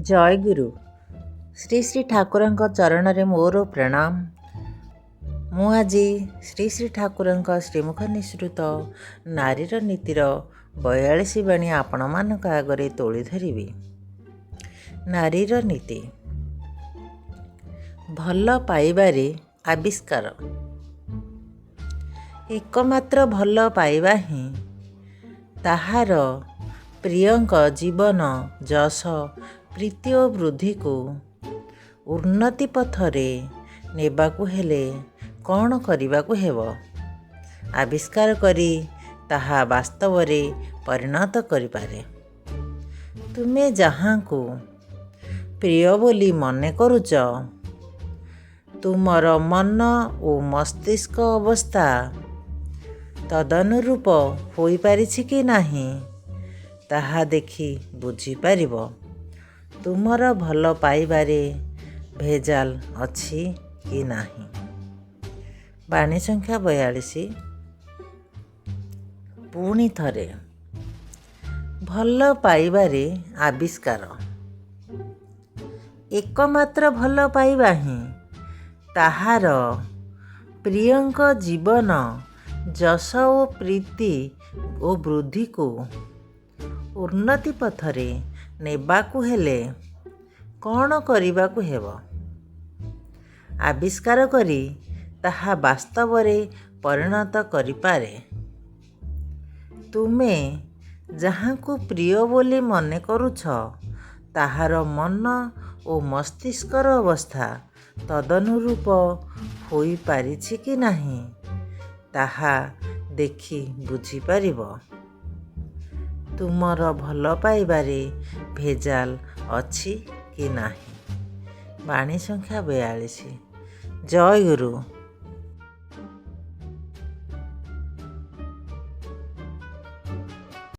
ଜୟ ଗୁରୁ। ଶ୍ରୀ ଶ୍ରୀ ଠାକୁରଙ୍କ ଚରଣରେ ମୋର ପ୍ରଣାମ। ମୁଁ ଆଜି ଶ୍ରୀ ଶ୍ରୀ ଠାକୁରଙ୍କ ଶ୍ରୀମୁଖ ନିଃସୃତ ନାରୀର ନୀତିର 42 ବାଣୀ ଆପଣମାନଙ୍କ ଆଗରେ ତୋଳି ଧରିବି। ନାରୀର ନୀତି। ଭଲ ପାଇବାରେ ଆବିଷ୍କାର। ଏକମାତ୍ର ଭଲ ପାଇବା ହିଁ ତାହାର ପ୍ରିୟଙ୍କ ଜୀବନ, ଯଶ, ପ୍ରୀତି ଓ ବୃଦ୍ଧିକୁ ଉନ୍ନତି ପଥରେ ନେବାକୁ ହେଲେ କ'ଣ କରିବାକୁ ହେବ? ଆବିଷ୍କାର କରି ତାହା ବାସ୍ତବରେ ପରିଣତ କରିପାରେ। ତୁମେ ଯାହାଙ୍କୁ ପ୍ରିୟ ବୋଲି ମନେ କରୁଛ, ତୁମର ମନ ଓ ମସ୍ତିଷ୍କ ଅବସ୍ଥା ତଦନୁରୂପ ହୋଇପାରିଛି କି ନାହିଁ, ତାହା ଦେଖି ବୁଝିପାରିବ ତୁମର ଭଲ ପାଇବାରେ ଭେଜାଲ ଅଛି କି ନାହିଁ। ବାଣୀ ସଂଖ୍ୟା 42। ପୁଣି ଥରେ। ଭଲ ପାଇବାରେ ଆବିଷ୍କାର। ଏକମାତ୍ର ଭଲ ପାଇବା ହିଁ ତାହାର ପ୍ରିୟଙ୍କ ଜୀବନ, ଯଶ ଓ ପ୍ରୀତି ଓ ବୃଦ୍ଧିକୁ ଉନ୍ନତି ପଥରେ ନେବାକୁ ହେଲେ କ'ଣ କରିବାକୁ ହେବ? ଆବିଷ୍କାର କରି ତାହା ବାସ୍ତବରେ ପରିଣତ କରିପାରେ। ତୁମେ ଯାହାଙ୍କୁ ପ୍ରିୟ ବୋଲି ମନେ କରୁଛ, ତାହାର ମନ ଓ ମସ୍ତିଷ୍କର ଅବସ୍ଥା ତଦନୁରୂପ ହୋଇପାରିଛି କି ନାହିଁ, ତାହା ଦେଖି ବୁଝିପାରିବ ତୁମର ଭଲ ପାଇବାରେ ଭେଜାଲ ଅଛି କି ନାହିଁ। ବାଣୀ ସଂଖ୍ୟା 42। ଜୟ ଗୁରୁ।